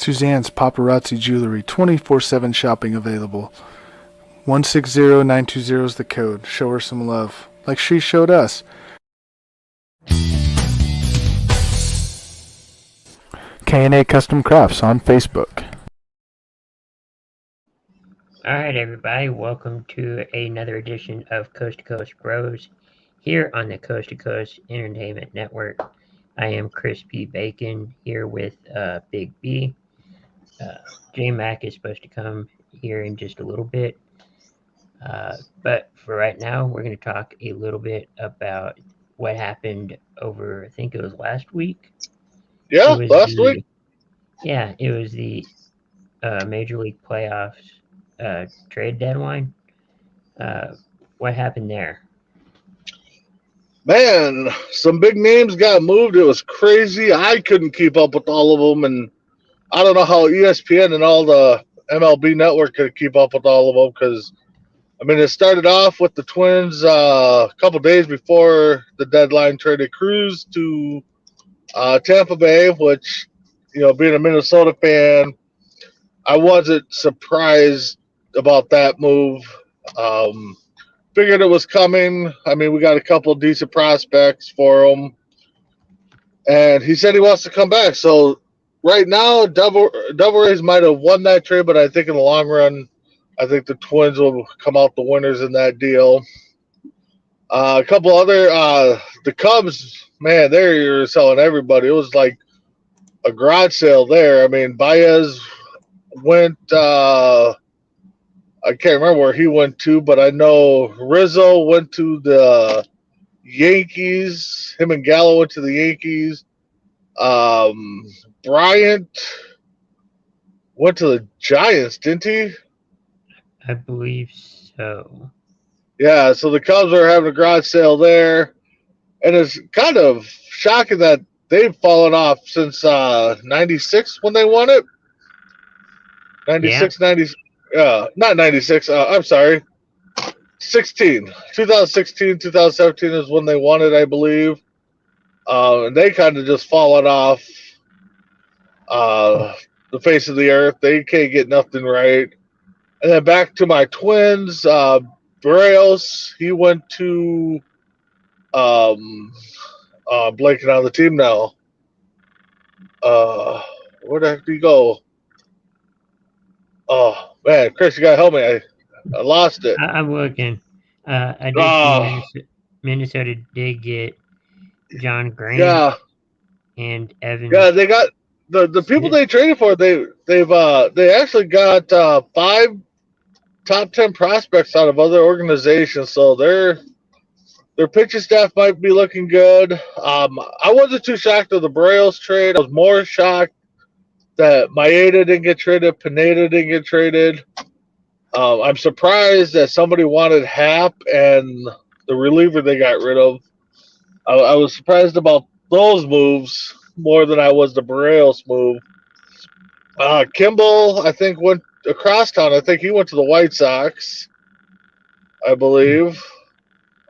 Suzanne's Paparazzi Jewelry, 24/7 shopping available. 160920 is the code. Show her some love, like she showed us. K&A Custom Crafts on Facebook. All right, everybody, welcome to another edition of Coast to Coast Bros here on the Coast to Coast Entertainment Network. I am Chris P. Bacon here with Big B. J-Mac is supposed to come here in just a little bit. But for right now, we're going to talk a little bit about what happened over, I think it was last week. Yeah, last week. Yeah, it was the Major League Playoffs trade deadline. What happened there? Man, some big names got moved. It was crazy. I couldn't keep up with all of them, and I don't know how ESPN and all the MLB network could keep up with all of them because, I mean, it started off with the Twins a couple days before the deadline traded Cruz to Tampa Bay, which, you know, being a Minnesota fan, I wasn't surprised about that move. Figured it was coming. I mean, we got a couple of decent prospects for him. And he said he wants to come back. So right now, Devil Rays might have won that trade, but I think in the long run, I think the Twins will come out the winners in that deal. A couple other, the Cubs, man, they're selling everybody. It was like a garage sale there. I mean, Baez went, I can't remember where he went to, but I know Rizzo went to the Yankees. Him and Gallo went to the Yankees. Bryant went to the Giants, didn't he? I believe so. Yeah, so the Cubs are having a garage sale there. And it's kind of shocking that they've fallen off since 96 when they won it. 96, 90. Not 96. I'm sorry. 2016, 2017 is when they won it, I believe. And they kind of just fallen off the face of the earth. They can't get nothing right. And then back to my Twins, Barrios, he went to blanking on the team now. Where the heck did he go? Oh, man, Chris, you got to help me. I lost it. I'm looking. I did see Minnesota did get John Grant and Evan. Yeah, they got the people they traded for. They actually got 5 top 10 prospects out of other organizations. So their pitching staff might be looking good. I wasn't too shocked of the Braille trade. I was more shocked that Maeda didn't get traded, Pineda didn't get traded. I'm surprised that somebody wanted Happ and the reliever they got rid of. I was surprised about those moves more than I was the Barrios move. Kimball, I think, went across town. I think he went to the White Sox, I believe.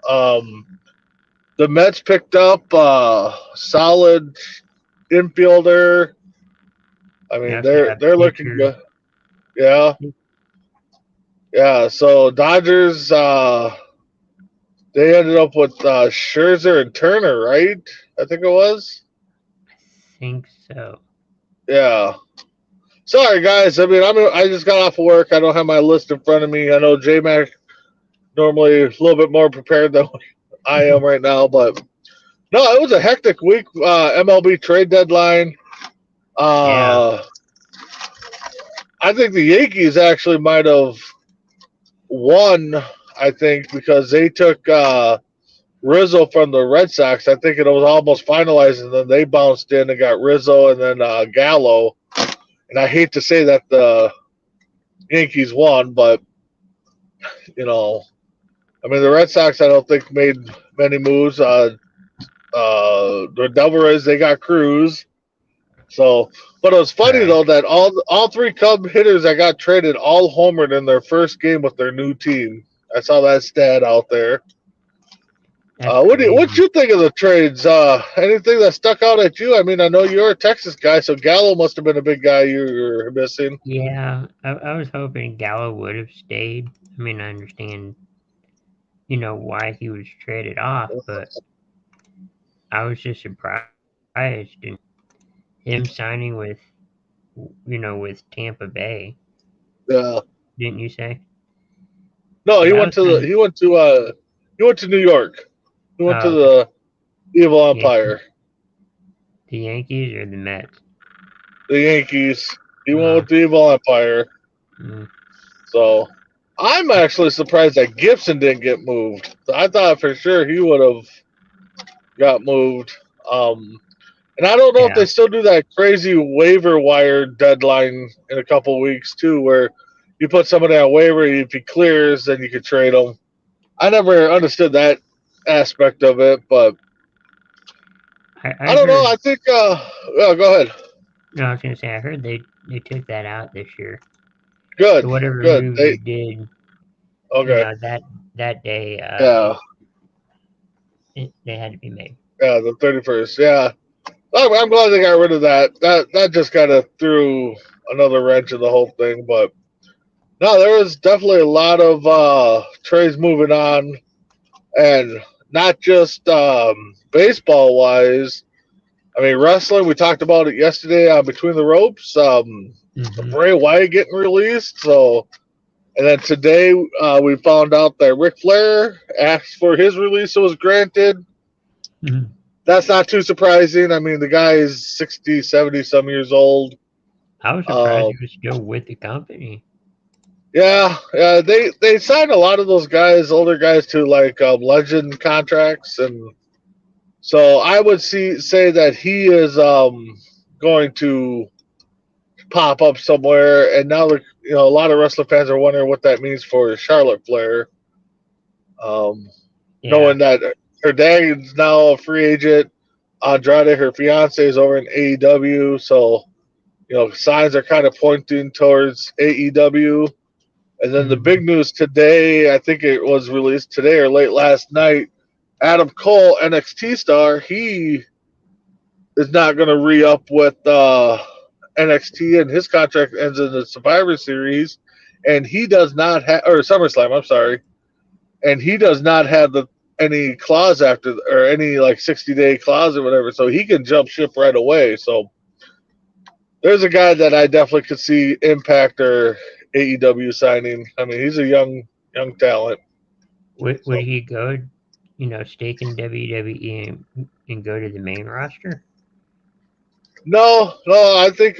The Mets picked up a solid infielder. I mean, they're looking good. Yeah. Yeah, so Dodgers, they ended up with Scherzer and Turner, right? I think it was. I think so. Yeah. Sorry, guys. I mean, I just got off of work. I don't have my list in front of me. I know J-Mac normally a little bit more prepared than I am right now, but no, it was a hectic week. MLB trade deadline. I think the Yankees actually might have won, I think, because they took Rizzo from the Red Sox. I think it was almost finalized, and then they bounced in and got Rizzo and then Gallo. And I hate to say that the Yankees won, but, you know, I mean, the Red Sox, I don't think, made many moves. The Devil Rays, they got Cruz. So, but it was funny, though, that all 3 Cub hitters that got traded all homered in their first game with their new team. I saw that stat out there. That's What crazy. you think of the trades? Anything that stuck out at you? I mean, I know you're a Texas guy, so Gallo must have been a big guy you were missing. Yeah, I was hoping Gallo would have stayed. I mean, I understand, why he was traded off, but I was just surprised in him signing with Tampa Bay. Yeah. Didn't you say? No, he Because I went was to kind of he went to New York. He went to okay. the Evil Yankees, Empire, the Yankees or the Mets? the Yankees. He went Uh, with the Evil Empire. mm, So I'm actually surprised that Gibson didn't get moved. I thought for sure he would have got moved. And I don't know if yeah, they still do that crazy waiver wire deadline in a couple weeks too, where you put somebody on waiver, if he clears, then you could trade him. I never understood that aspect of it, but I I don't know. heard. I think. Well, go ahead. No, I was gonna say I heard they took that out this year. So Good, whatever good. move you did, Okay. that day, Yeah, they had to be made. yeah. The 31st. Yeah, I'm glad they got rid of that. That just kind of threw another wrench in the whole thing. But no, there was definitely a lot of trades moving on, and not just baseball wise. I mean, wrestling. We talked about it yesterday on Between the Ropes. Hmm. Bray Wyatt getting released. So, and then today we found out that Ric Flair asked for his release. It was granted. Hmm. That's not too surprising. I mean, the guy is 60, 70 some years old. I was surprised Um, he was still with the company. yeah, yeah. They signed a lot of those guys, older guys, to like legend contracts, and so I would say that he is going to pop up somewhere. And now, a lot of wrestling fans are wondering what that means for Charlotte Flair, um, Yeah. knowing that her dad is now a free agent. Andrade, her fiance, is over in AEW, so signs are kind of pointing towards AEW. And then the Hmm. big news today, I think it was released today or late last night. Adam Cole, NXT star, he is not going to re up with NXT, and his contract ends in the Survivor Series. And he does not have, or SummerSlam, I'm sorry, and he does not have any clause after, or any like 60-day clause or whatever, so he can jump ship right away. So there's a guy that I definitely could see Impact or AEW signing. I mean, he's a young talent. Would So he go, stick in WWE and go to the main roster? no, I think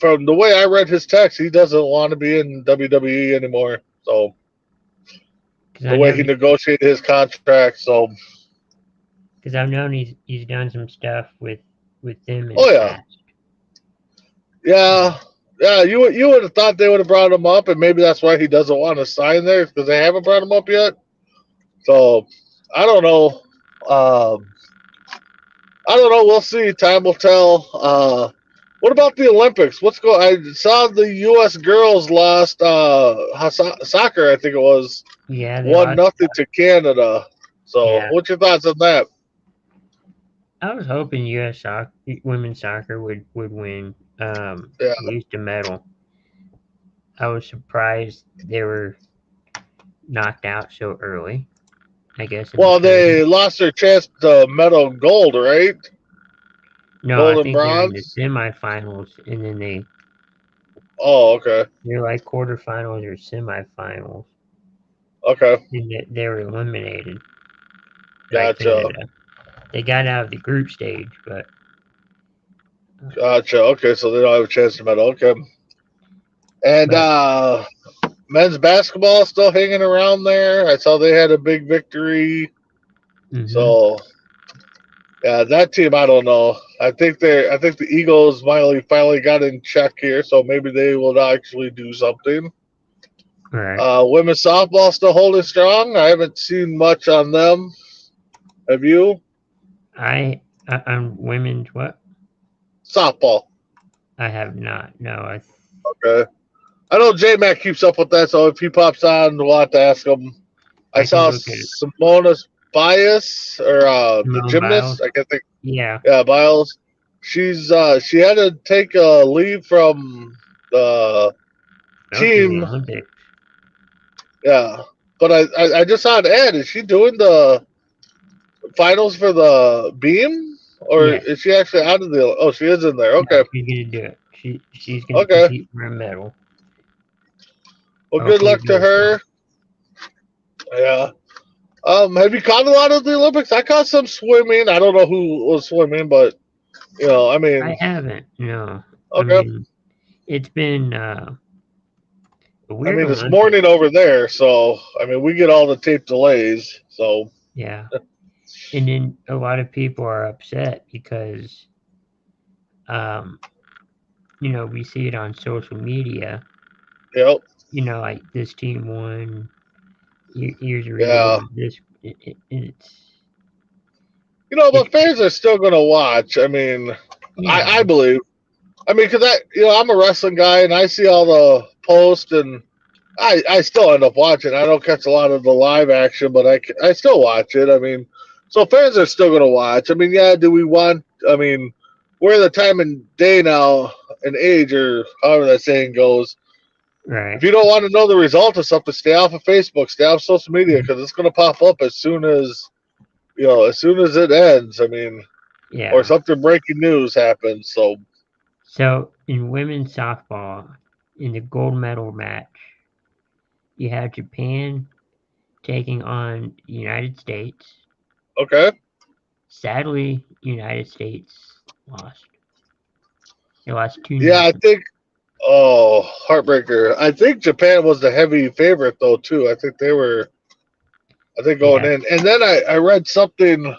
from the way I read his text, he doesn't want to be in WWE anymore. So Because the I way know he negotiated his contract, so because I've known he's done some stuff with them in the oh yeah, past. yeah, yeah. You would have thought they would have brought him up, and maybe that's why he doesn't want to sign there because they haven't brought him up yet. So I don't know. Um, I don't know. We'll see. Time will tell. What about the Olympics? What's going? I saw the U.S. girls lost soccer. I think it was Yeah, they 1-0 to Canada. So, yeah. what's your thoughts on that? I was hoping U.S. women's soccer would win Yeah. at least a medal. I was surprised they were knocked out so early. I guess in the Well, tournament. they lost their chance to medal gold, right? No, I Gold and think they're in the bronze. semifinals, and then Oh, okay, they're like quarterfinals or semifinals, okay, and they were eliminated by gotcha, Canada. They got out of the group stage, but gotcha. Okay, so they don't have a chance to medal. Okay, and but men's basketball still hanging around there. I saw they had a big victory. hmm. So yeah, that team I don't know. I think the Eagles finally got in check here, so maybe they will actually do something. All right. Women's softball still holding strong. I haven't seen much on them. Have you? I'm women's what? Softball. I have not. No, Okay. I know J Mac keeps up with that, so if he pops on, we'll have to ask him. I I can saw look at it. Simona. Bias or the Simone gymnast. Biles. I can't think. Yeah. Yeah, Biles. She's she had to take a leave from the Most of the team. Olympics. Yeah, but I just saw an ad. Is she doing the finals for the beam, or Yes. is she actually out of the? Oh, she is in there. No, Okay, she's gonna do it. She's gonna okay. compete for a medal. Well, good Hopefully luck to gold. her. Yeah. Have you caught a lot of the Olympics? I caught some swimming. I don't know who was swimming, but I I mean, haven't. No. I okay. mean, it's been a I weird mean, it's Olympic. morning over there, so I mean, we get all the tape delays. So, Yeah. And then a lot of people are upset because, um, we see it on social media. yep, Like this team won. Here's a yeah. result of this. It's But fans are still going to watch. I mean, yeah, I believe. I mean, because I'm a wrestling guy and I see all the posts and I still end up watching. I don't catch a lot of the live action, but I still watch it. I mean, so fans are still going to watch. I mean, yeah, do we want, I mean, we're the time and day now and age or however that saying goes. right. If you don't want to know the result of something, stay off of Facebook, stay off social media because it's going to pop up as soon as, as soon as it ends. I mean, Yeah. or something breaking news happens. So in women's softball, in the gold medal match, you have Japan taking on the United States. Okay. Sadly, United States lost. They lost 2-0. Yeah, I think. Oh, heartbreaker! I think Japan was the heavy favorite though too. I think they were. I think going in, and then I read something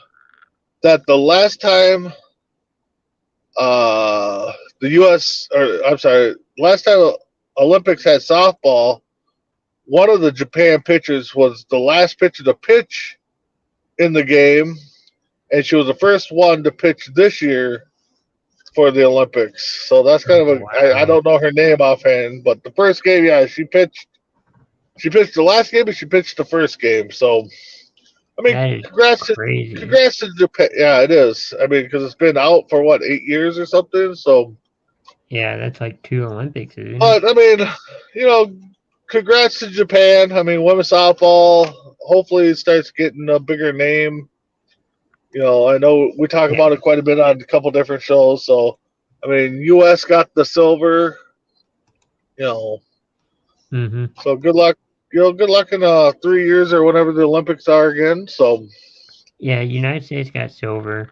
that the last time the U.S. or I'm sorry, last time Olympics had softball, one of the Japan pitchers was the last pitcher to pitch in the game, and she was the first one to pitch this year for the Olympics. So that's kind of Oh, I don't know her name offhand, but the first game, yeah, she pitched. She pitched the last game, and she pitched the first game. So, I mean, that is crazy. congrats to Japan. Yeah, it is. I mean, because it's been out for what 8 years or something. So, Yeah, that's like 2 Olympics, isn't it? but I mean, congrats to Japan. I mean, women's softball. Hopefully, it starts getting a bigger name. I know we talk about it quite a bit on a couple different shows. So, I mean, U.S. got the silver. Mm-hmm. So good luck. Good luck in 3 years or whenever the Olympics are again. So, Yeah, United States got silver,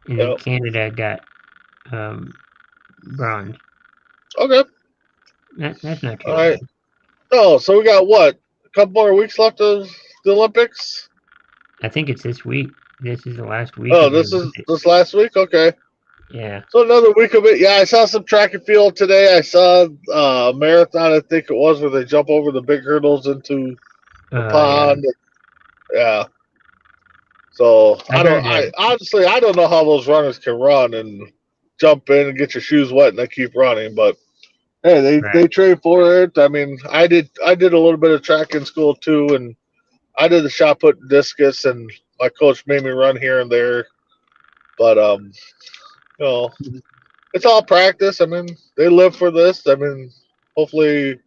and then Canada got bronze. Okay. That's not too All bad. right. Oh, so we got what? A couple more weeks left of the Olympics? I think it's this week. This is the last week. Oh, of the this is Olympics. this last week? Okay. Yeah. So another week of it. Yeah, I saw some track and field today. I saw marathon, I think it was, where they jump over the big hurdles into the pond. Yeah. So I honestly I don't know how those runners can run and jump in and get your shoes wet and they keep running, but hey, they train for it. I mean, I did a little bit of track in school too, and I did the shot put and discus, and my coach made me run here and there. But it's all practice. I mean, they live for this. I mean, hopefully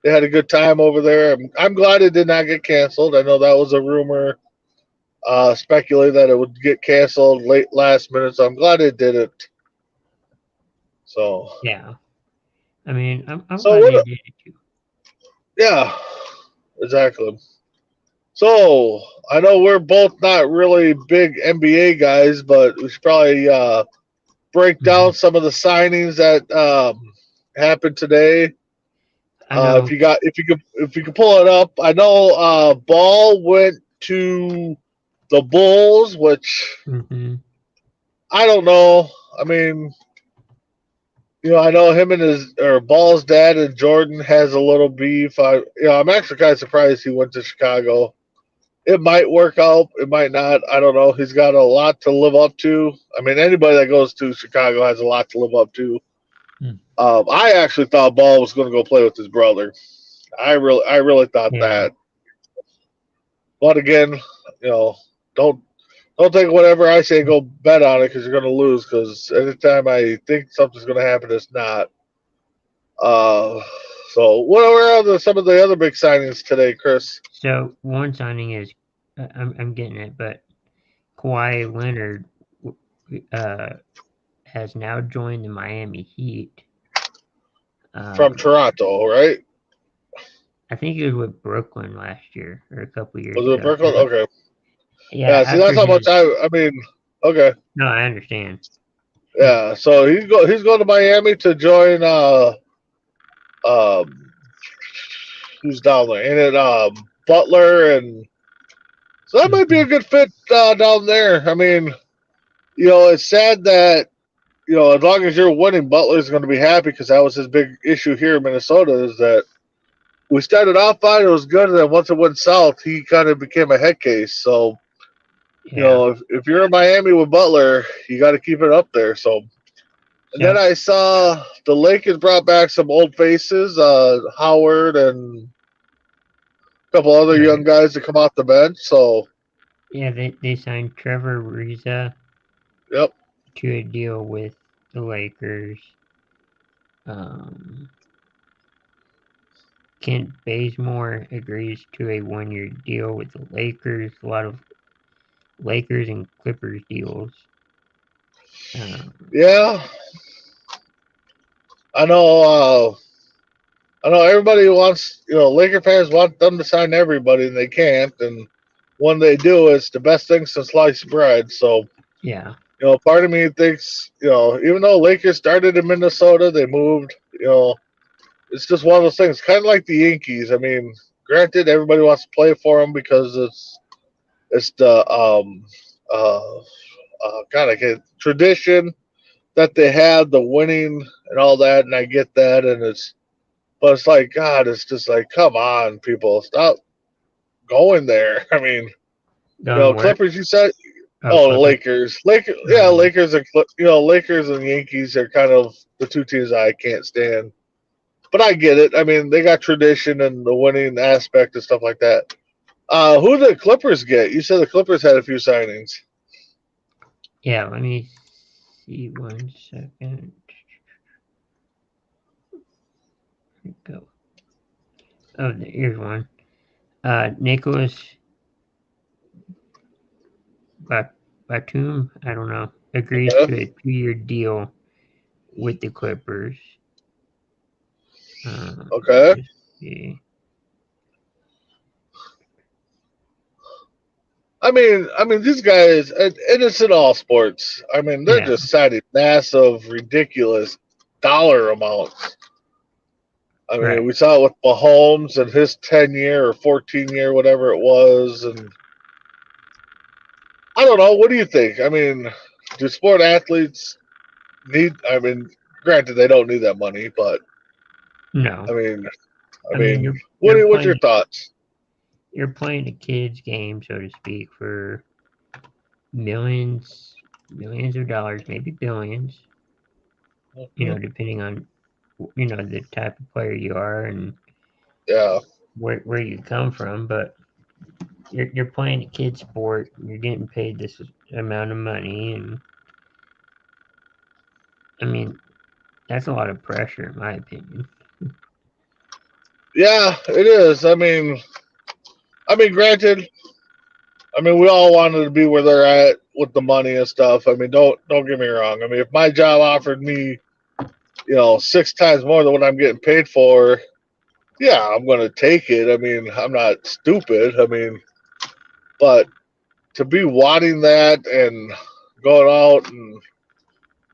they had a good time over there. I'm glad it did not get canceled. I know that was a rumor, speculated that it would get canceled last minute. So I'm glad it didn't. So yeah. I mean, I'm so glad they did it too. Yeah, exactly. So I know we're both not really big NBA guys, but we should probably break down some of the signings that happened today. I know. If you could pull it up, I know Ball went to the Bulls, which I don't know. I mean, I know him and Ball's dad and Jordan has a little beef. I'm actually kind of surprised he went to Chicago. It might work out. It might not. I don't know. He's got a lot to live up to. I mean, anybody that goes to Chicago has a lot to live up to. I actually thought Ball was going to go play with his brother. I really thought that. But again, don't don't take whatever I say. Go bet on it because you're gonna lose. Because anytime I think something's gonna happen, it's not. So what are some of the other big signings today, Chris? So one signing is, I'm getting it, but Kawhi Leonard has now joined the Miami Heat. From Toronto, right? I think he was with Brooklyn last year or a couple years Was it ago. Brooklyn? Okay. Yeah, See, that's how much I mean. Okay. No, I understand. Yeah. So he's going to Miami to join. Who's down there? Ain't it Butler? And so that might be a good fit down there. I mean, it's sad that as long as you're winning, Butler's going to be happy because that was his big issue here in Minnesota. Is that we started off fine, it was good, and then once it went south, he kind of became a head case. So, if you're in Miami with Butler, you got to keep it up there. So, and then I saw the Lakers brought back some old faces, Howard and a couple other young guys to come off the bench. So, yeah, they signed Trevor Ariza. Yep. To a deal with the Lakers. Kent Bazemore agrees to a 1-year deal with the Lakers. A lot of Lakers and Clippers deals. Yeah. I know everybody wants, Laker fans want them to sign everybody, and they can't. And when they do, it's the best thing since sliced bread. So, yeah. Part of me thinks, even though Lakers started in Minnesota, they moved, it's just one of those things, kind of like the Yankees. I mean, granted, everybody wants to play for them because it's the kind of tradition that they had, the winning and all that, and I get that, but it's like, God, it's just like, come on, people, stop going there. I mean, Clippers, you said. Lakers. Yeah, Lakers and Lakers and Yankees are kind of the two teams I can't stand. But I get it. I mean, they got tradition and the winning aspect and stuff like that. Who did the Clippers get? You said the Clippers had a few signings. Yeah, let me see 1 second. Go. Oh, here's one. Nicholas Batum, I don't know, agrees to a 2-year deal with the Clippers. Okay. I mean, these guys, and it's in all sports. I mean, they're just signing massive, ridiculous dollar amounts. I mean, we saw it with Mahomes and his 10-year or 14-year, whatever it was, and I don't know. What do you think? I mean, do sport athletes need? I mean, granted, they don't need that money, but no. I mean, what's your thoughts? You're playing a kid's game, so to speak, for millions of dollars, maybe billions. Depending on the type of player you are and where you come from, but you're playing a kid sport. You're getting paid this amount of money, and I mean, that's a lot of pressure, in my opinion. Yeah, it is. I mean, granted, we all wanted to be where they're at with the money and stuff. I mean, don't get me wrong. I mean, if my job offered me, 6 times more than what I'm getting paid for, yeah, I'm going to take it. I mean, I'm not stupid. I mean, but to be wanting that and going out and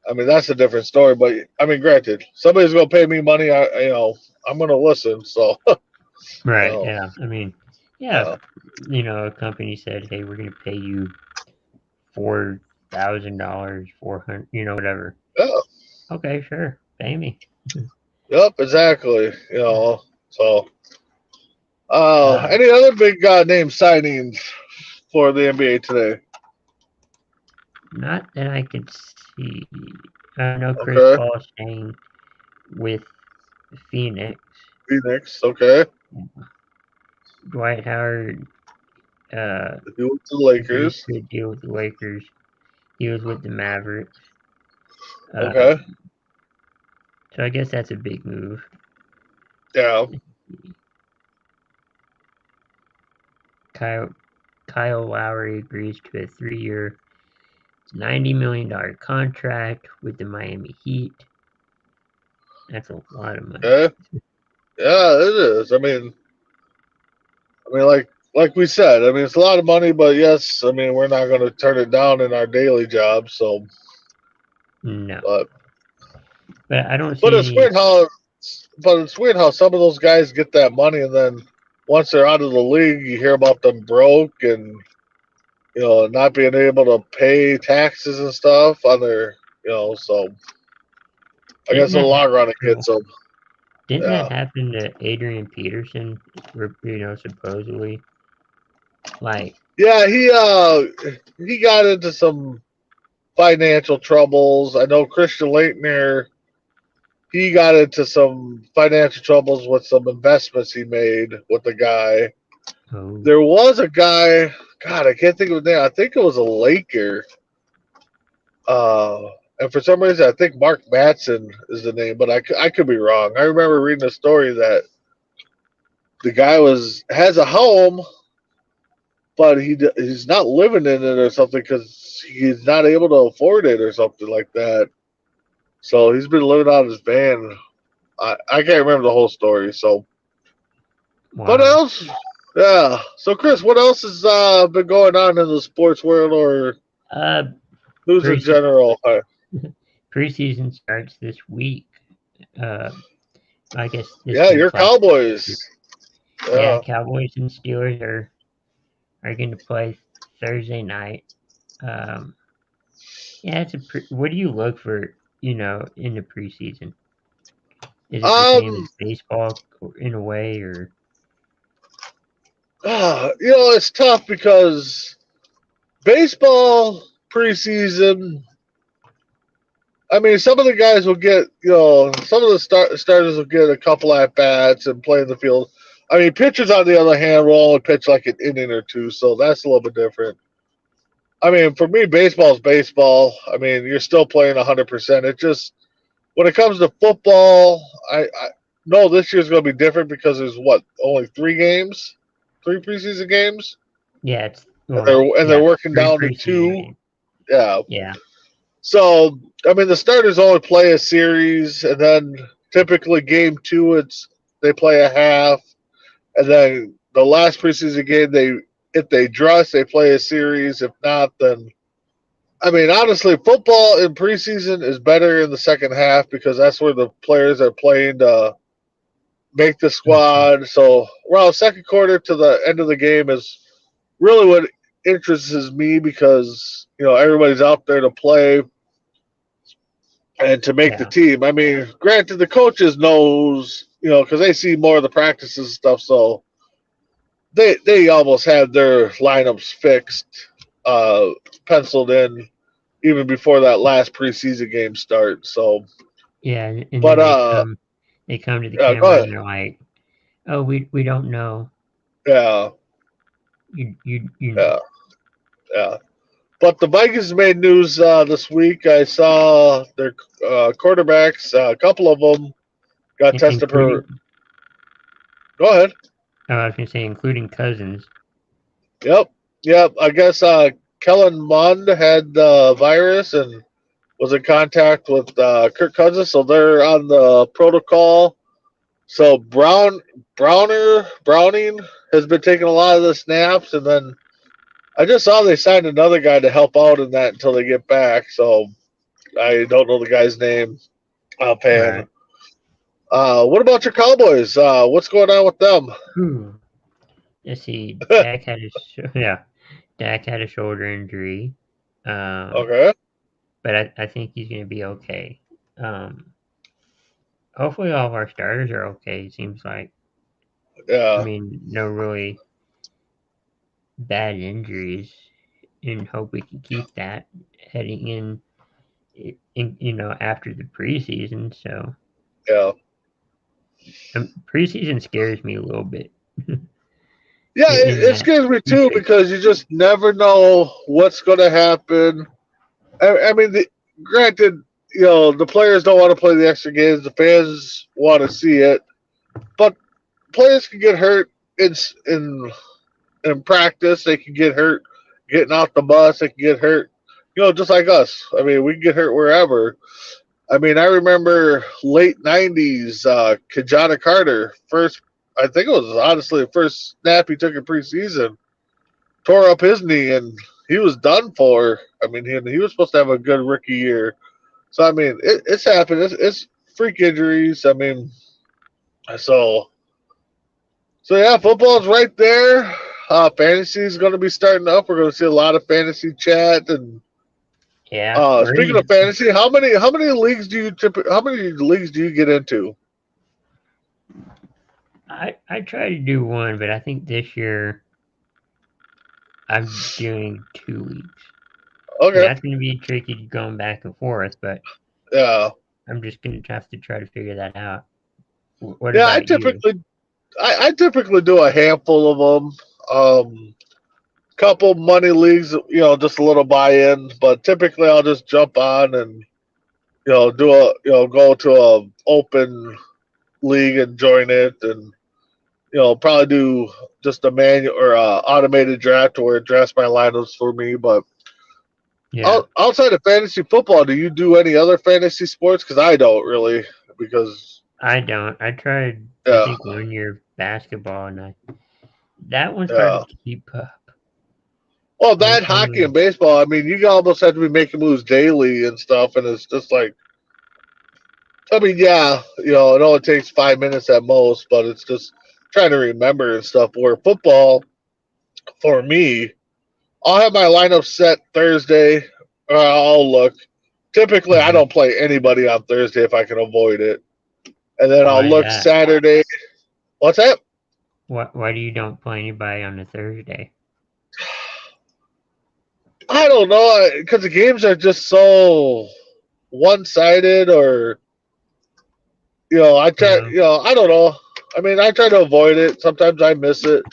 I mean, that's a different story. But I mean, granted, somebody's going to pay me money. I'm going to listen. So, right? Yeah. I mean, yeah. A company said, "Hey, we're going to pay you $4,000, 400, whatever." Yeah. Okay, sure, pay me. Yep, exactly. So. Any other big name signings for the NBA today? Not that I could see. I know Chris Paul staying with Phoenix. Phoenix, okay. Dwight Howard He went to the a pretty Lakers. good deal with the Lakers. He was with the Mavericks. Okay. So I guess that's a big move. Yeah. Kyle Lowry agrees to a 3-year, $90 million contract with the Miami Heat. That's a lot of money. Okay. Yeah, it is. I mean, like we said, I mean, it's a lot of money, but yes, I mean, we're not going to turn it down in our daily job. So, No, but but I don't but see it's any. weird how, but it's weird how some of those guys get that money, and then once they're out of the league, you hear about them broke and not being able to pay taxes and stuff on their, So I Didn't guess in the that long run, it happen? gets them. Didn't Yeah. that happen to Adrian Peterson? Supposedly, like, Yeah, he got into some financial troubles. I know Christian Leitner, he got into some financial troubles with some investments he made with the guy. oh, There was a guy, God, I can't think of his name. I think it was a Laker. And for some reason, I think Mark Matson is the name, but I could be wrong. I remember reading a story that the guy has a home, but he's not living in it or something because he's not able to afford it or something like that. So he's been living out of his van. I can't remember the whole story. So what wow. else? Yeah. So Chris, what else has been going on in the sports world or Uh, news in preseason general? preseason starts this week. Uh, I guess this Yeah, your week's like, Cowboys. yeah, Yeah. Cowboys and Steelers are going to play Thursday night. Um, yeah, what do you look for? In the preseason, is it the same Um. as baseball in a way, or It's tough because baseball preseason. I mean, some of the guys will get, some of the starters will get a couple at bats and play in the field. I mean, pitchers, on the other hand, will only pitch like an inning or two, so that's a little bit different. I mean, for me, baseball's baseball. I mean, you're still playing 100%. It just, when it comes to football, I know this year's going to be different because there's only 3 games, 3 preseason games, yeah, it's and well, they're yeah, working three down to preseason 2. games. Yeah. Yeah, So, I mean, the starters only play a series, and then typically game 2, they play a half, and then the last preseason game, if they dress, they play a series. If not, then I mean, honestly, football in preseason is better in the second half because that's where the players are playing to make the okay, squad. So around second quarter to the end of the game is really what interests me because everybody's out there to play and to make the yeah, team. I mean, granted, the coaches knows because they see more of the practices and stuff, so they almost have their lineups fixed, uh, penciled in even before that last preseason game starts. So, yeah, and but then they come to the go camera ahead. and they're like, "Oh, we don't know. Yeah, You know." yeah, yeah. But the Vikings made news this week. I saw their quarterbacks. A couple of them got tested for. Including, Go ahead. I was gonna say, including Cousins. Yep, yep. I guess Kellen Mond had the virus and was in contact with Kirk Cousins, so they're on the protocol. So Browning has been taking a lot of the snaps, and then I just saw they signed another guy to help out in that until they get back. So I don't know the guy's name offhand. Right. What about your Cowboys? What's going on with them? Hmm. Let's see. Yeah, Dak had a shoulder injury. Um, Okay. but I think he's gonna be okay. Um, hopefully all of our starters are okay. It seems like. I Yeah. mean, no really bad injuries, and hope we can keep that heading in after the preseason. So Yeah. preseason scares me a little bit. Yeah, in it that scares me too stupid. because you just never know what's going to happen. I mean, granted, the players don't want to play the extra games. The fans want to see it, but players can get hurt in in practice. They can get hurt getting off the bus. They can get hurt, just like us. I mean, we can get hurt wherever. I mean, I remember late '90s, Kajana Carter first. I think it was honestly the first snap he took in preseason. Tore up his knee and he was done for. I mean, he was supposed to have a good rookie year. So I mean, it's happened. It's freak injuries. I mean, so yeah, football's right there. Fantasy is going to be starting up. We're going to see a lot of fantasy chat. And Yeah, speaking of fantasy, how many leagues do you get into? I try to do one, but I think this year I'm doing 2 weeks. And Okay, that's going to be tricky going back and forth, but yeah, I'm just going to have to try to figure that out. What yeah. I about you? typically I typically do a handful of them. Couple money leagues, just a little buy-in, but typically I'll just jump on and do go to a open league and join it, and probably do just a manual or automated draft where it drafts my lineups for me. But Yeah, outside of fantasy football, do you do any other fantasy sports? Because I don't really. Because I don't. I tried, I yeah, think, 1 year basketball, and that one's hard yeah. to keep up. Well, I that don't hockey know. and baseball. I mean, you almost have to be making moves daily and stuff, and it's just like. I mean, yeah, it only takes 5 minutes at most, but it's just trying to remember and stuff. Where football, for me, I'll have my lineup set Thursday. I'll look. Typically, I Mhm. don't play anybody on Thursday if I can avoid it, and then I'll Why is look that? Saturday. What's that? Why do you don't play anybody on a Thursday? I don't know because the games are just so one-sided, or I try. Yeah. I don't know. I mean, I try to avoid it. Sometimes I miss it,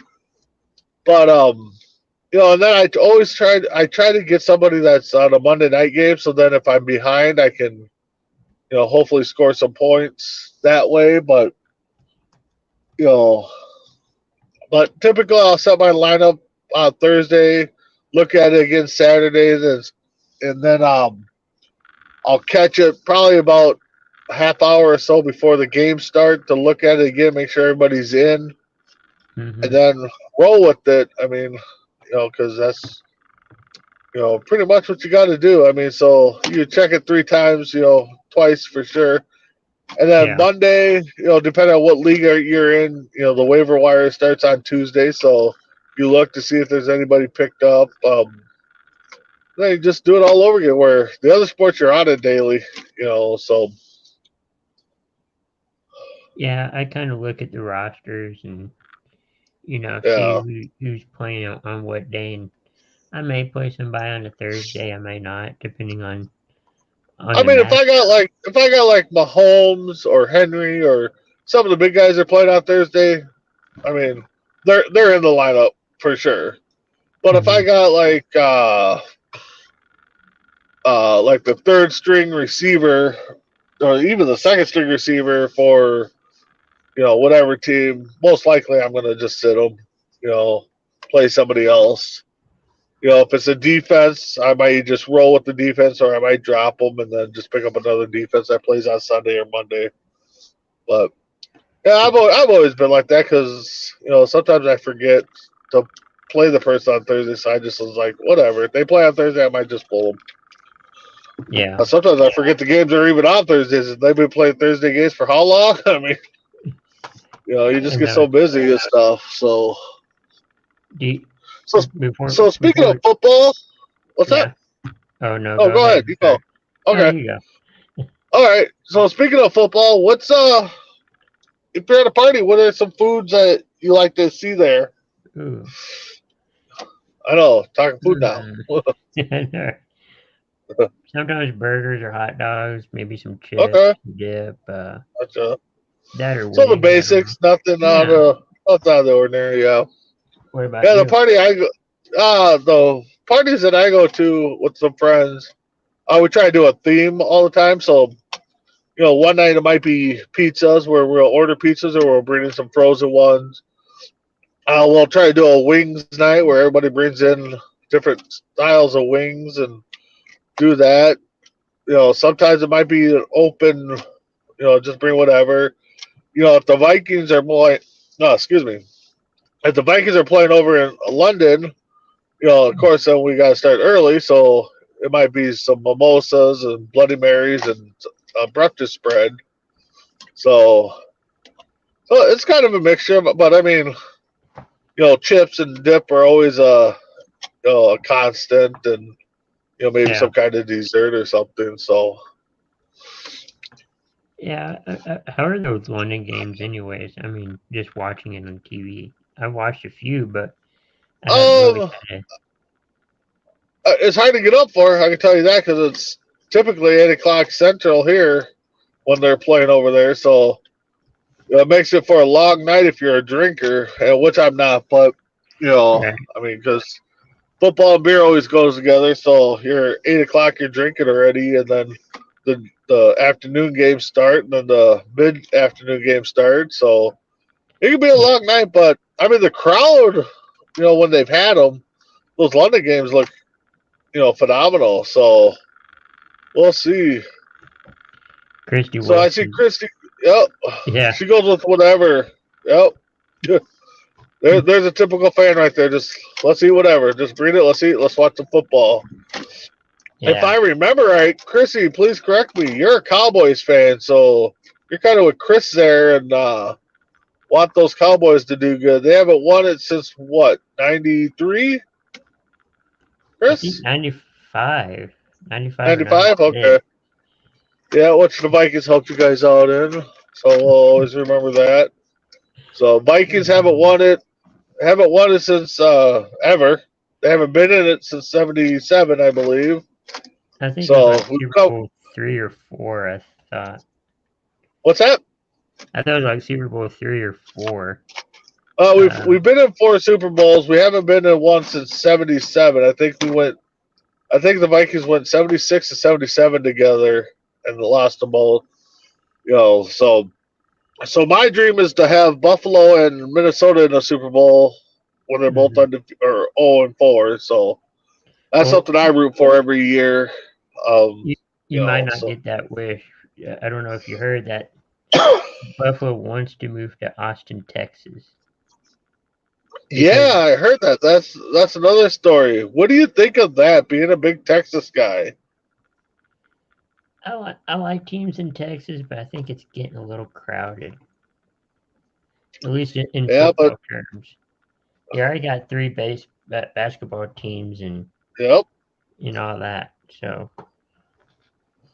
but and then I try to get somebody that's on a Monday night game, so then if I'm behind, I can, hopefully score some points that way. But you know, but typically I'll set my lineup on Thursday, look at it again Saturday, and then I'll catch it probably about a half hour or so before the game start to look at it again, make sure everybody's in, and Hmm. then roll with it. I mean, because that's pretty much what you got to do. I mean, so you check it 3 times, twice for sure. And then Yeah. Monday, depending on what league you're in, the waiver wire starts on Tuesday. So you look to see if there's anybody picked up. Then you just do it all over again. Where the other sports you're on it daily, So Yeah, I kind of look at the rosters and see yeah. who's playing on what day, and I may play somebody on a Thursday. I may not, depending on I the mean, match. if I got like Mahomes or Henry or some of the big guys that played on Thursday, I mean, they're in the lineup for sure. But if I Hmm. got like the third string receiver or even the second string receiver for whatever team, most likely I'm going to just sit them, play somebody else. If it's a defense, I might just roll with the defense, or I might drop them and then just pick up another defense that plays on Sunday or Monday. But yeah, I've always been like that because sometimes I forget to play the person on Thursday, so I just was like, whatever. If they play on Thursday, I might just pull them. Yeah, Sometimes I forget the games are even on Thursdays. And they've been playing Thursday games for how long? I mean, you just and get so busy and stuff. So, do you, so, before so speaking of before football, what's that? yeah. Oh no, Oh, go go ahead. ahead. I'm You go. sorry. No, Okay. you go. All right. So speaking of football, if you're at a party, what are some foods that you like to see there? Ooh. I know, talking food now. Hmm. Sometimes burgers or hot dogs, maybe some chips, Okay. dip, Gotcha. that or So the wings. I don't know. basics, nothing Yeah, out of the ordinary. Yeah. What about Yeah, you? the parties that I go to with some friends, we try to do a theme all the time. So, one night it might be pizzas where we'll order pizzas or we'll bring in some frozen ones. We'll try to do a wings night where everybody brings in different styles of wings and do that. Sometimes it might be an open, just bring whatever. If the Vikings are more, no, excuse me, if the Vikings are playing over in London, of course, then we got to start early. So it might be some mimosas and Bloody Marys and a breakfast spread. So, so it's kind of a mixture, but I mean, chips and dip are always a constant, and maybe Yeah. some kind of dessert or something. So, Yeah. How are those London games, anyways? I mean, just watching it on TV. I watched a few, but I haven't really um, had a. it's hard to get up for. I can tell you that because it's typically 8 o'clock Central here when they're playing over there. So it makes it for a long night if you're a drinker, and which I'm not. But Right. I mean, because football and beer always goes together. So you're 8 o'clock, you're drinking already, and then the afternoon games start, and then the mid afternoon game starts. So it can be a Yeah. long night, but I mean the crowd, when they've had them, those London games look, phenomenal. So we'll see. Christy So I see Wilson. Christy. Yep, Yeah. she goes with whatever. Yep. There's a typical fan right there. Just let's eat whatever. Just bring it. Let's eat. Let's watch the football. If Yeah. I remember right, Chrissy, please correct me. You're a Cowboys fan, so you're kind of with Chris there, and want those Cowboys to do good. They haven't won it since what, '93? I think Chris, 95. 95 or '95. Okay, 96. yeah. Which the Vikings helped you guys out in, so we'll always remember that. So Vikings haven't Um, won it. Haven't won it since ever. They haven't been in it since '77, I believe. I think it was So like we've Super come. Bowl 3 or 4, I thought. What's that? I thought it was like Super Bowl 3 or 4. We've Um, been in 4 Super Bowls. We haven't been in one since '77. I think we went. I think the Vikings went '76 and '77 together and lost them both. So my dream is to have Buffalo and Minnesota in a Super Bowl when they're both mhm. or 0-4. So that's Well, something I root for every year. Um, you might not so get that wish. I don't know if you heard that Buffalo wants to move to Austin, Texas, yeah, because I heard that. That's another story. What do you think of that? Being a big Texas guy. I like teams in Texas, but I think it's getting a little crowded, at least in Yeah, but football terms. You already got three basketball teams and yep. all that, so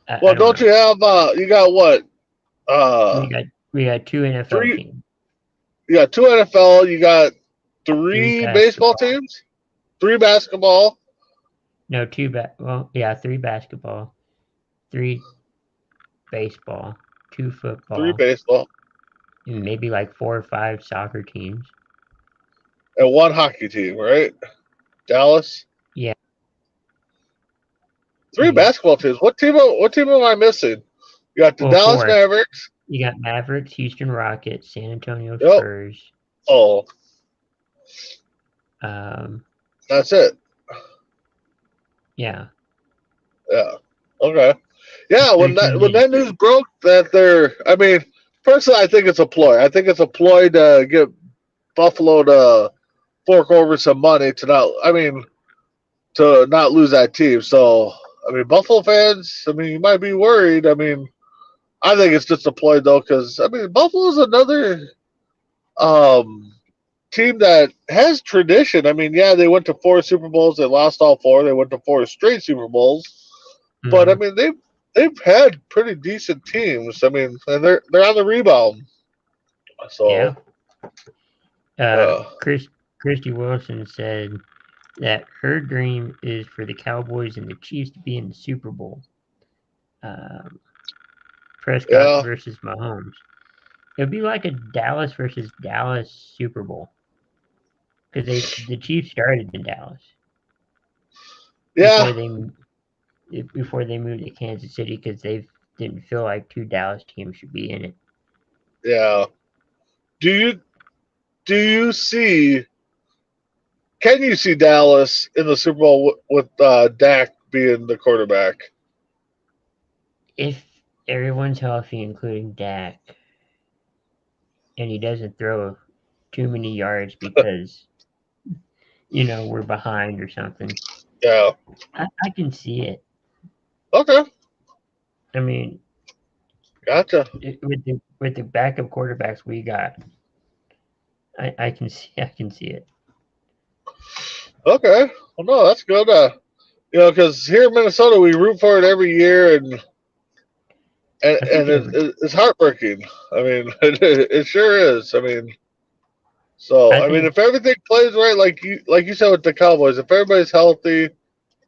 I Well, don't don't know. you have you got what? Uh We got two NFL three teams, you got two NFL, you got three three baseball basketball. teams, three basketball, No, well, yeah, three basketball, three baseball, two three football, baseball, and maybe like 4 or 5 soccer teams. and one hockey team, right? Dallas. Yeah, Three you got basketball teams. What team am I missing? You got the well Dallas four. Mavericks. You got Mavericks, Houston Rockets, San Antonio Yep. Spurs. Oh, Um, that's it. yeah, Yeah. Okay. Yeah, when three that teams when in. that news broke that I mean, personally I think it's a ploy. I think it's a ploy to get Buffalo to fork over some money to not lose that team. So I mean, Buffalo fans, I mean, you might be worried. I mean, I think it's just a ploy though, because I mean, Buffalo's another um, team that has tradition. I mean, yeah, they went to 4 Super Bowls, they lost all four. They went to 4 straight Super Bowls, but I Mhm. mean, they've had pretty decent teams. I mean, and they're on the rebound. Yeah. So uh, Christy Wilson said that her dream is for the Cowboys and the Chiefs to be in the Super Bowl. Um, Prescott yeah, versus Mahomes. It'd be like a Dallas versus Dallas Super Bowl. because the Chiefs started in Dallas Yeah, before they moved to Kansas City because they didn't feel like two Dallas teams should be in it. yeah. Do you see? Can you see Dallas in the Super Bowl with Dak being the quarterback? If everyone's healthy, including Dak, and he doesn't throw too many yards because we're behind or something, Yeah. I can see it. Okay. I mean, Gotcha. with the backup quarterbacks we got, I can see it. Okay. Well, no, that's good. Because here in Minnesota, we root for it every year, and I think it's heartbreaking. I mean, it sure is. I mean, I think if everything plays right, like you said with the Cowboys, if everybody's healthy,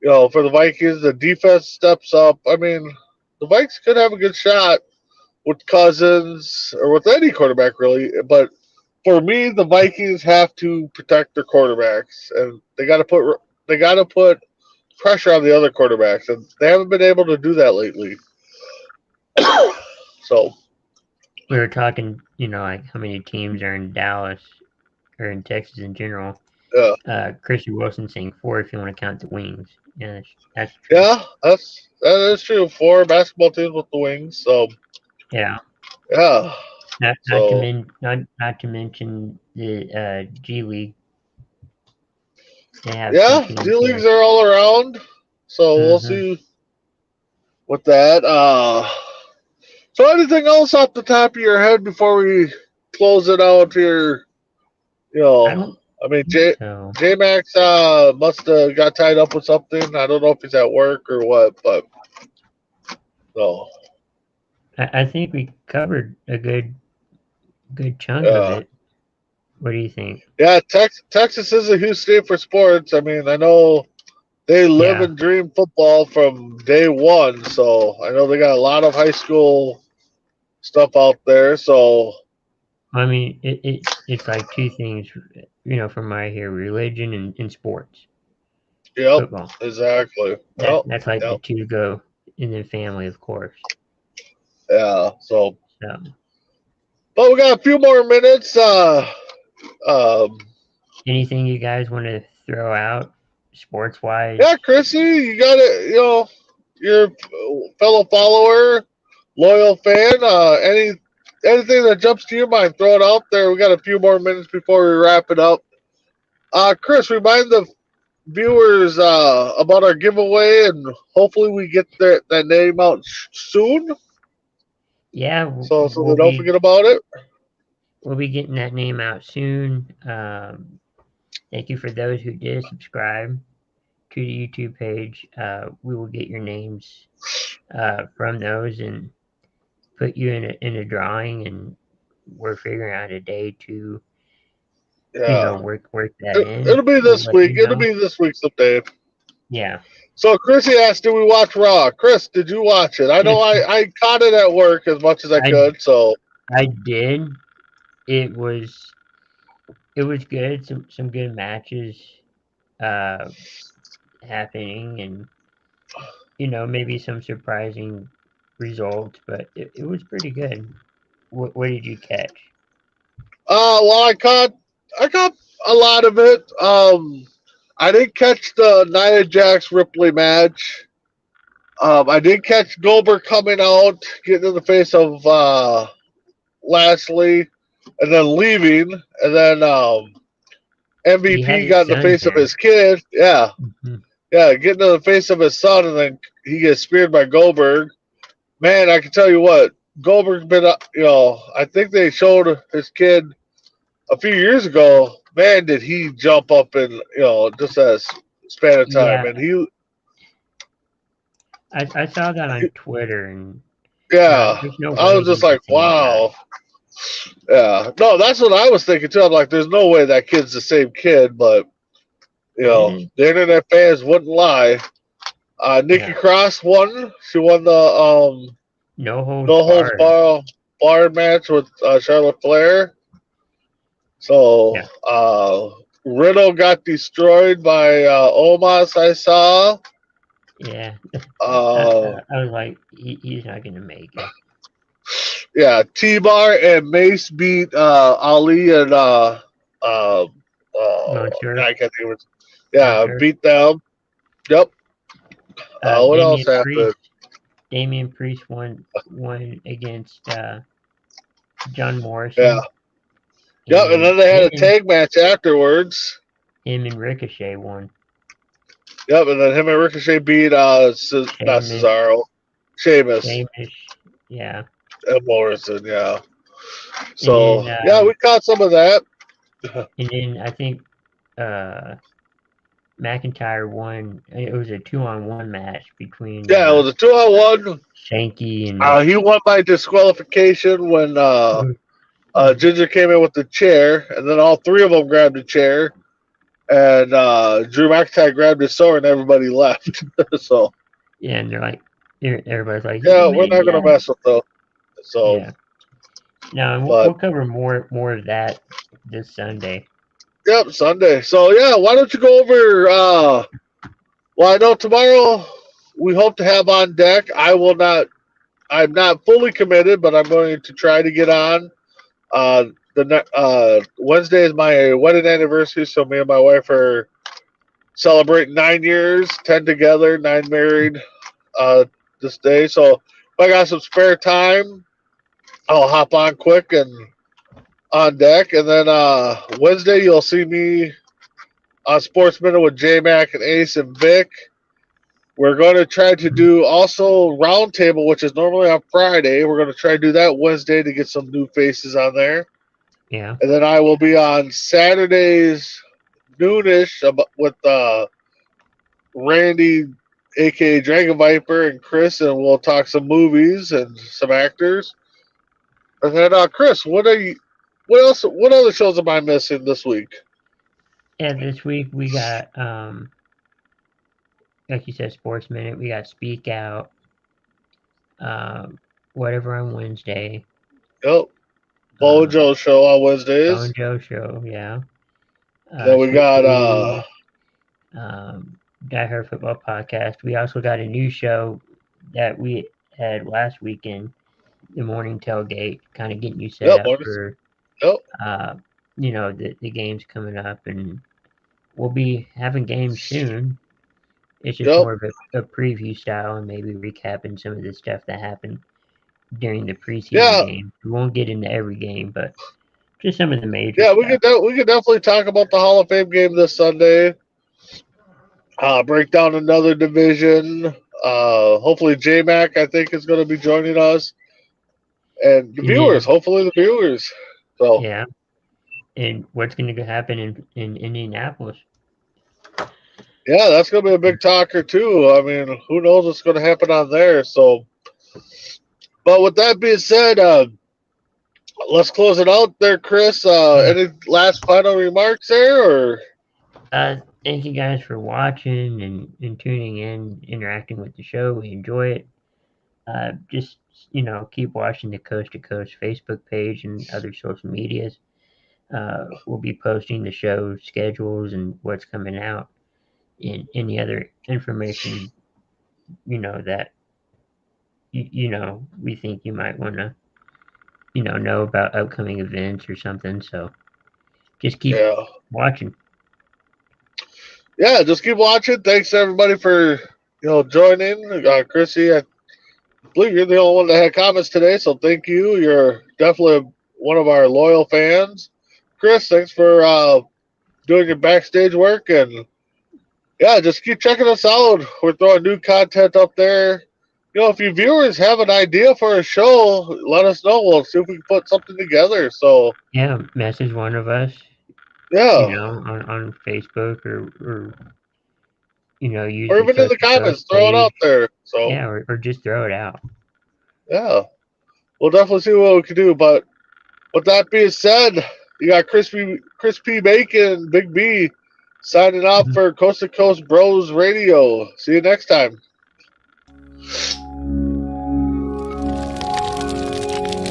for the Vikings, the defense steps up. I mean, the Vikes could have a good shot with Cousins or with any quarterback really, but for me, the Vikings have to protect their quarterbacks, and they got to put pressure on the other quarterbacks, and they haven't been able to do that lately. So we were talking, like how many teams are in Dallas or in Texas in general. yeah, Christian Wilson saying 4 if you want to count the Wings. Yeah, that's true. yeah, that is true. 4 basketball teams with the Wings, so Yeah. yeah, so Not to mention the G League. They have some yeah, D teams leagues there. are all around. So we'll Hmm. see with that. So anything else off the top of your head before we close it out here? You I know, don't I mean, think so. J Max must have got tied up with something. I don't know if he's at work or what, but no. I think we covered a good chunk of Yeah. it. What do you think? Yeah, Texas is a huge state for sports. I mean, I know they live Yeah. and dream football from day one, so I know they got a lot of high school stuff out there. So, I mean, it's like two things, from what I hear: religion and sports, yep, football. exactly. Yep, That's like the yep, two go, and then family, of course. yeah. So, So, but we got a few more minutes. Um, anything you guys want to throw out, sports wise? yeah, Chrissy, you got it. You're a fellow follower, loyal fan. Anything that jumps to your mind, throw it out there. We got a few more minutes before we wrap it up. Chris, remind the viewers about our giveaway, and hopefully we get that name out soon, Yeah, so they don't forget about it. we'll be getting that name out soon. Thank you for those who did subscribe to the YouTube page. We will get your names from those and put you in a drawing, and we're figuring out a day to Yeah, work that in. it'll be We'll this let week. you It'll know. be this week someday. Yeah. So Chrissy asked, "Did we watch Raw?" Chris, did you watch it? I know I caught it at work as much as I I could. So I did. It was good. Some good matches uh happening, and maybe some surprising results, but it was pretty good. What did you catch? well, I caught a lot of it. I didn't catch the Nia Jax Ripley match. I did catch Goldberg coming out, getting in the face of Lashley, and then leaving, and then He had MVP his got in the son face of there. his kid. Yeah, Mhm. yeah, getting in the face of his son, and then he gets speared by Goldberg. Man, I can tell you what, Goldberg's been, I think they showed his kid a few years ago. Man, did he jump up in, just a span of time. Yeah, And he, I saw that on Twitter, and yeah, there's no I way was just he's the like, same guy. wow. Yeah, no, that's what I was thinking too. I'm like, there's no way that kid's the same kid, but, It is. the internet fans wouldn't lie. Nikki Yeah, Cross won. She won the no holds no holds barred. bar match with Charlotte Flair. So Yeah, Riddle got destroyed by Omos, I saw. Yeah. Uh, I was like, he's not going to make it. yeah, T-Bar and Mace beat Ali and Monsieur. I can't think of it. Yeah, Monsieur. beat them. Yep. What else happened? Damian Priest won against John Morrison. Yeah. Yep, and then they had a tag match afterwards. Him and Ricochet won. Yep, and then him and Ricochet beat not Cesaro. Sheamus. Yeah. And Morrison, yeah. So yeah, we caught some of that. And then I think McIntyre won. It was a 2-on-1 match between. Yeah, it was a 2-on-1. Shanky and. He won by disqualification when Ginger came in with the chair, and then all three of them grabbed a chair, and Drew McIntyre grabbed his sword, and everybody left. So. Yeah, and they're like, everybody's like, yeah, we're not gonna mess with them. So. Yeah. No, we'll cover more of that this Sunday. Yep, Sunday. So yeah, why don't you go over? Well, I know tomorrow we hope to have on deck. I'm not fully committed, but I'm going to try to get on. Wednesday is my wedding anniversary, so me and my wife are celebrating 9 years, 10 together, 9 married. This day, so if I got some spare time, I'll hop on quick and on deck, and then Wednesday you'll see me on Sports Minute with J-Mac and Ace and Vic. We're going to try to do also Roundtable, which is normally on Friday. We're going to try to do that Wednesday to get some new faces on there. Yeah. And then I will be on Saturdays noonish with Randy, a.k.a. Dragon Viper, and Chris, and we'll talk some movies and some actors. And then, Chris, what other shows am I missing this week? Yeah, this week we got, like you said, Sports Minute. We got Speak Out, whatever on Wednesday. Yep. Bo and Joe show on Wednesdays. Bo and Joe show, yeah. Then we got Die Hard Football Podcast. We also got a new show that we had last weekend, the Morning Tailgate, kind of getting you set up for the games coming up, and we'll be having games soon. It's just more of a preview style and maybe recapping some of the stuff that happened during the preseason game. We won't get into every game, but just some of the major stuff. We could definitely talk about the Hall of Fame game this Sunday. Break down another division. Hopefully J-Mac, I think, is going to be joining us. And the viewers, hopefully the viewers. So yeah. And what's going to happen in Indianapolis? Yeah, that's going to be a big talker too. I mean, who knows what's going to happen on there. So, but with that being said, let's close it out there, Chris. Any last final remarks there, or? Thank you guys for watching and tuning in, interacting with the show. We enjoy it. Just, keep watching the Coast to Coast Facebook page and other social medias. We'll be posting the show schedules and what's coming out and any other information, that, we think you might want to, know about upcoming events or something. So just keep watching. Yeah, just keep watching. Thanks everybody for joining. Chrissy, I believe you're the only one that had comments today, so thank you. You're definitely one of our loyal fans. Chris, thanks for doing your backstage work, and just keep checking us out. We're throwing new content up there. If you viewers have an idea for a show, let us know. We'll see if we can put something together. So message one of us. On Facebook or use or even in the comments, throw it out there. So or just throw it out. Yeah, we'll definitely see what we can do. But with that being said, you got Chris P. Bacon, Big B, signing off for Coast to Coast Bros Radio. See you next time.